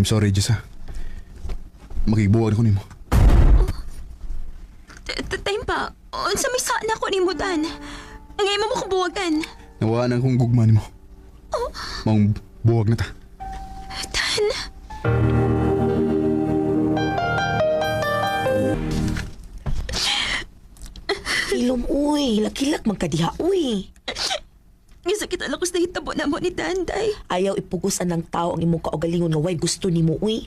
I'm sorry, Jessa. Makigbuwag ko nimo. Time pa, unsa may saan ako ni mo, Dan? Ngay mo kong buwagan. Nawaan akong gugma nimo. Maong buwag na ta. Dan? Ilom, uy. Lakilak magkadiha, uy. Nga sakit alakos na hitabo na mo ni Dan, day. Ayaw ipugusan ng tao ang imong kaugalingon nga way gusto nimo, uy.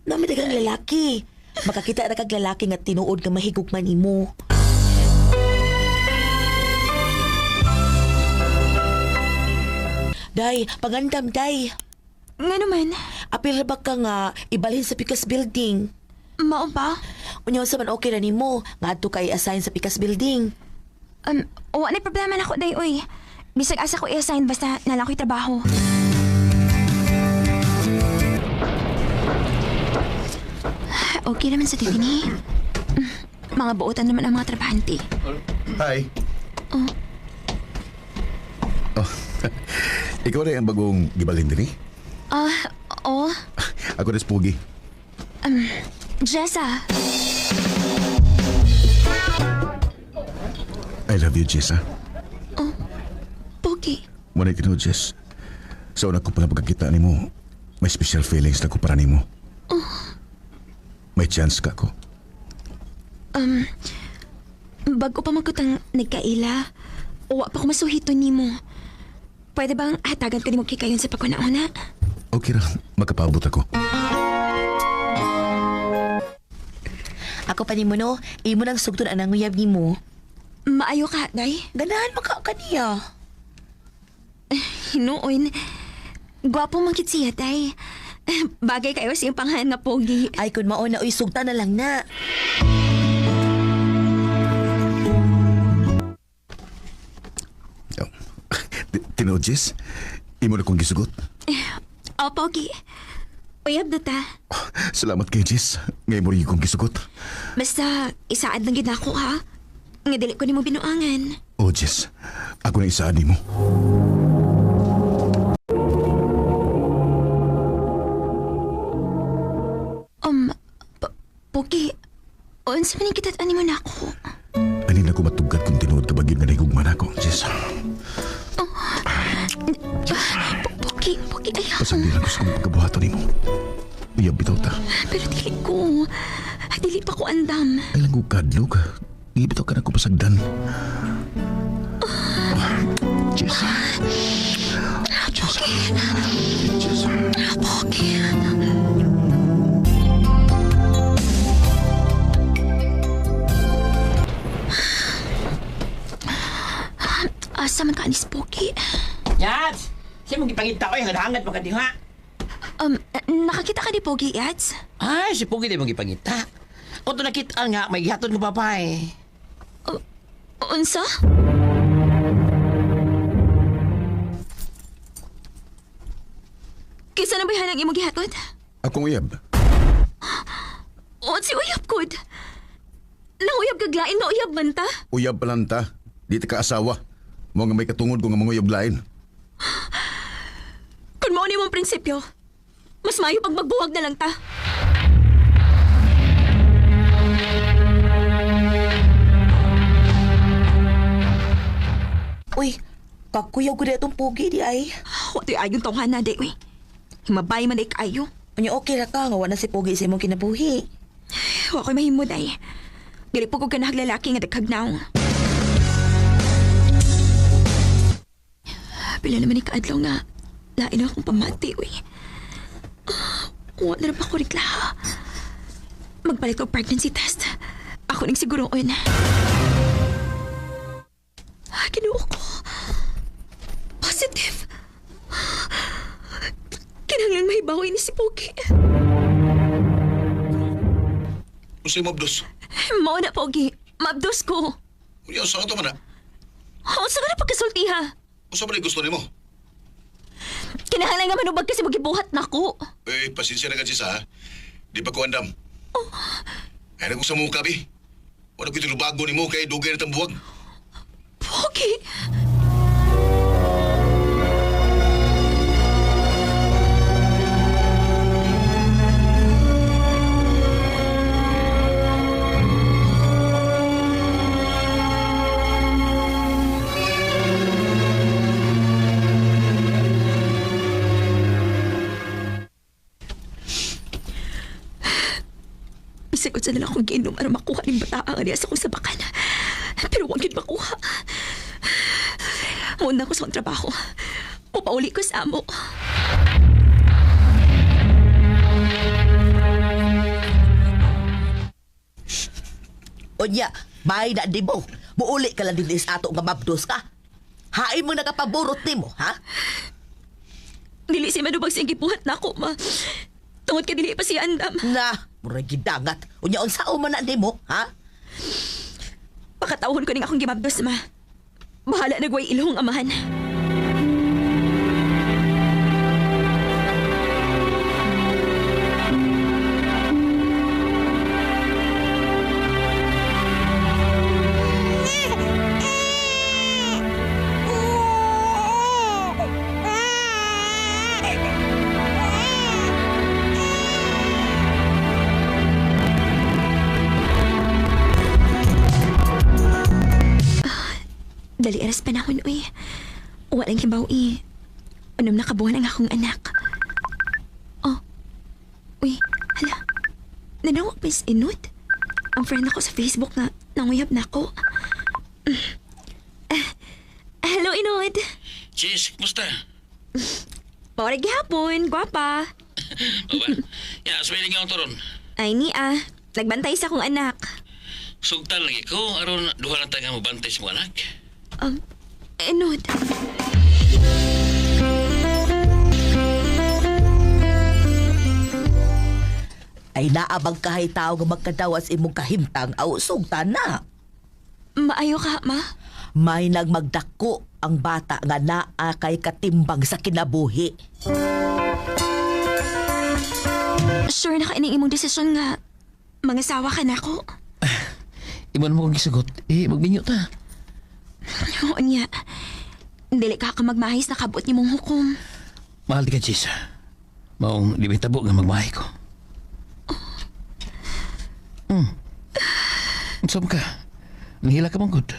Namadagang lalaki. Makakita na kag lalaki nga tinuod nga mahigugman imo. Day, pagandam, day. Nga naman, Apil ra ba ka nga ibalhin sa Pikas Building? mao ba? Unyaw sa man okay na nimo nga adto kay assign sa Pikas Building. Wala na problema na ako, day, uy. Bisag asa ko i-assign basta nalang ko'y trabaho. Okay naman sa Tiffany. Mga buotan naman ang mga trabahante. Hi. Oh. Ikaw na yung bagong gibalhin din eh? Oo. Ako rin Pugi. Jessa. I love you, Jessa. Pogi. Muna ito, Jess. Sa una ko pa nga pagkakita ni mo, may special feelings na ko para ni mo. May chance ka ko. Bago pa magkutang nagkaila, uwa pa ko masuhito ni mo. Pwede bang hatagan ka ni mo kikayon sa pagkunauna? Okay ra, magkapabot ako. Ako pa nimo no, imo nang sugton anang uyab nimo. Maayo ka, day. Ganahan pa ka kaniya. Hinuon. Gwapo man kit siya, day. Bagay kayo sa iyong panghan na pogi. Ay kun mao na uy sugtan na lang na. Oh. Tinood, Jess? Imo na kong gisugot. O, pogi. Uyab na ta. Salamat kay Jess. Ngayon mo rin kong gisugot. Basta, isaad lang gid ako, ha? Nga dili ko ni mo binuangan. Oh, Jess. Ako na isaan mo. Pogi, unsa man kita ani mo na ako? Ani na ko matugad kung tinuod ka bagyo nga nahigugman ako, Jess. Pogi, ayaw. Pasabihan ko sa kong pagkabuhato ni mo. Uyab bitaw ta. Pero dili ko. Dili pa ko andam. Ay lang ko kadlog. Ibitaw ka na ko pasagdan. Jess. Jess. Jess. Pogi. Asa man ka anis, Pogi? Yats! Siya mong ipangita ko yung hangat mo kadiha. Nakakita ka ni Pogi, Yats? Ay, si Pugi di mong ipangita. Kung ito nakita nga, may gihatod ng babae. Unsa? Kisa na ba yan ang imong gihatod? Akong uyab. Si uyab kod. Nanguyab kaglain na uyab man ta? Uyab pa lang ta. Di ta ka asawa. Mo nga may katungod ko nga mga uyab lain. Kung mao ni mong prinsipyo, mas mayo pag magbuwag na lang ta. Uy, kakuyaw ko na itong pugi di ay. Wato yung ayong tawhan na, uy. Himabay man ay kayo. Unya okay ra ka nga wala si pugi sa imong kinabuhi. Wako'y mahimod ay. Dili po ko ganahag lalaki nga daghagnaw. Pila naman ni kaadlaw nga. Lain akong pamati, uy. Wala na ba ko rikla? Magpalit ko pregnancy test. Ako ning siguroon. Kinuha ko. Positive. Kinahanglan mahibawi ni si Pogi. Usa mabdos. Mao na, Pogi. Mabdos ko. Unya sa ato man na. Sa ka na pagkasultiha. Usa man gusto nimo? Kinahanglan nga manubag kasi magibuhat na ko. Eh, pasensya na ka siya ha. Di pa ko andam. Ay na ko sa muka bi. Wala ko tinubago nimo kay dugay na tambuwag. Pogi. Sigod sa nila akong giinom para makuha ng bataang niya sa akong sabakan. Pero huwag yun makuha. Muna ko sa akong trabaho. Upauli ko sa amo. Unya, may na di mo. Muuli ka lang din sa ato nga mabdos ka. Hain mo nakapaborot ni mo, ha? Dili si Manubag siyang gibuhat na ako, ma. Tungod ka dili pa si Andam. Na, murag gidangat. Unya, unsa man na ni mo, ha? Pakatawon ko ning akong gimabdos, ma. Bahala nagway ilong amahan. Dali aras panahon, uy. Walang kibaw, Unom na kabuhan ang akong anak. Oh. Uy, hala. Nanawag pa si Inod? Ang friend ako sa Facebook nga nanguyab na ako. Hello, Inod. Sis, kumusta? Pawarag gihapon, gwapa. Baba, ya, smiling nga turon. Ay ni nagbantay sa akong anak. Sugtal lagi ko, aron duha lang tayo mo bantay sa mga anak. Inod. Ay naabang kahay tao nga magkadawas imong kahimtang aw sugtan na. Maayo ka, ma? May nagmagdako ang bata nga naa kay katimbang sa kinabuhi. Sure na ka ining imong desisyon nga mangasawa ka na ako. Iban mo kong gisugot, magbinyo ta. Oo niya. Dili ka magmahis na kabot ni mong hukom. Mahal di ka, sis. Maong di may tabo nga magmahay ko. Saan ka? Nahila ka mong good.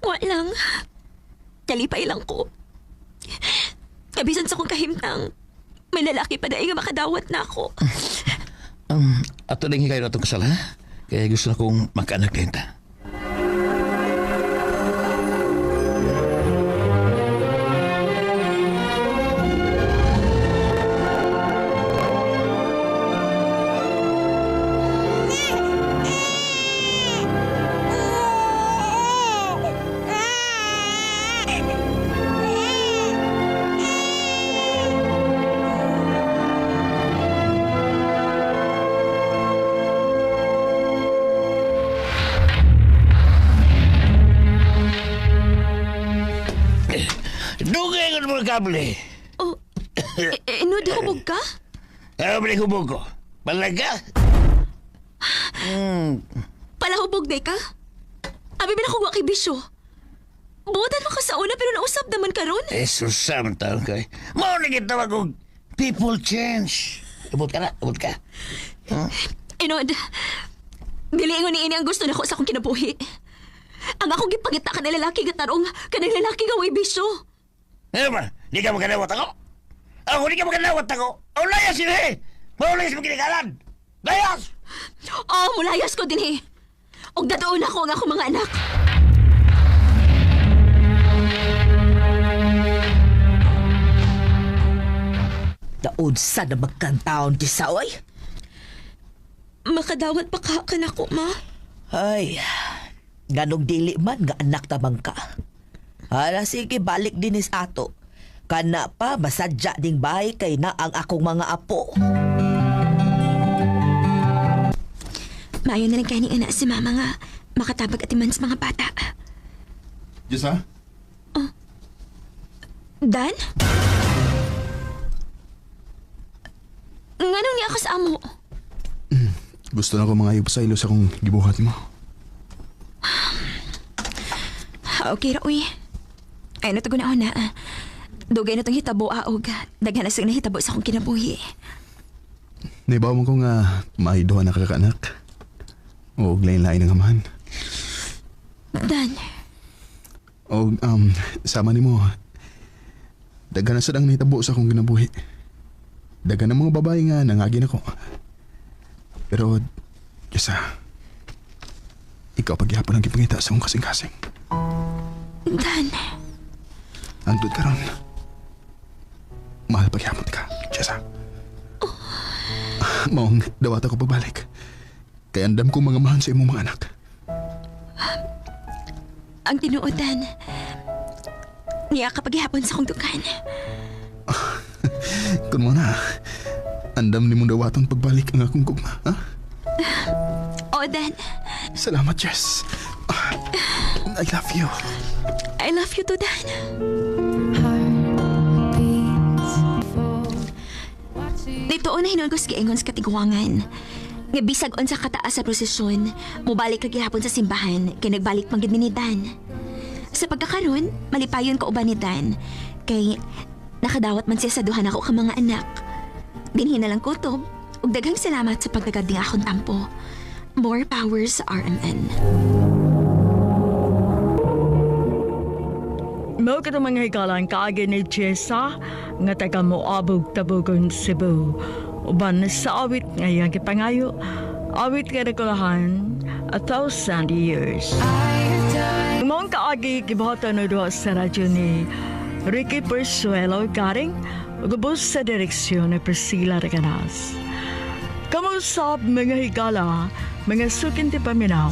Walang. Kalipay lang ko. Kabisan sa kong kahimtang, may lalaki pa dahil nga makadawat na ako. Ato na kayo na itong kasal, ha? Kaya gusto na kong magkaanak kayo ta. Dugay ko mo kable. Oh, Inod, hubog ka? Kable hubog ko. Balaga? Palahubog day ka? Abi ba nakuha kay Bisyo? Buotan mo ka sa una pero nausap naman ka ron? Susam taon kay. Mao na gitawag og people change. Abot ka na, abot ka. Inod, diliingon ni ini ang gusto nako sa akong kinabuhi. Ang akong gipangita ka na lalaki nga tarong, kanang lalaki nga way Bisyo. Ano ba? Di ka makanawat ako? Ako di ka makanawat ako. Ang layas yun eh. Maulayas mo kinikalan. Layas! Oh, mulayas ko din Og dadaon ako ang akong mga anak. Daod sa na magkantaon di sa oy. Makadawat pa ka na ko, ma. Ay, ganong dili man nga anak tamang ka. Hala, sige, balik dinis ato. Kana pa, masadya ding bahay kay na ang akong mga apo. Maayo na lang kaning anak si mama nga makatabag at iman sa mga bata. Jessa? Dan? Nganong niya ako sa amo? Gusto na ko mga ipasaylo sa kong gibuhat mo. Okay ra, uy. Ay, natago na ako na. Dugay na itong hitabo, aog. Daghan na siyang nahitabo sa akong kinabuhi. Naibaw mo ko nga maiduha na kakaanak. O lain-lain ang amahan. Dan, O sama ni mo. Daghan na sadang nahitabo sa akong kinabuhi. Daghan na mga babae nga nangagin ako. Pero, Jessa, ikaw pagyapon ang gipangita sa mong kasing-kasing. Dan, Andun ka ron. Mahal pagyapon ka, Jessa. Maong dawat ako pagbalik. Kaya andam ko mga mahal sa imong mga anak. ang tinuod, Dan. Niya kapag ihapon sa kong dukan. Kung mo na, andam ni mong dawaton pagbalik ang akong gugma, ha? O, Dan. Salamat, Jess. I love you. I love you too, Dan. Dito na hinulgos giingon sa katiguangan. Nga bisag on sa kataas sa prosesyon, mubalik kag gihapon sa simbahan kay nagbalik man gid ni Dan. Sa pagkakaroon, malipayon ko uban ni Dan kay nakadawat man siya sa duha nako ka mga anak. Dinhi na lang kutob ug daghang salamat sa pagdagading akong tampo. More power sa RMN. Mo ka mga hikalang kaagin ni Jessa nga taga moabog tabugon Cebu. Uban sa awit ngayang kipangayo, awit ka na kulahan 1,000 years. Mong kaagi kibuhatan na doon sa radyo ni Ricky Persuelo garing gubos sa direksyon ni Priscilla Reganas. Kamusap mga higala, mga sukin ti paminaw,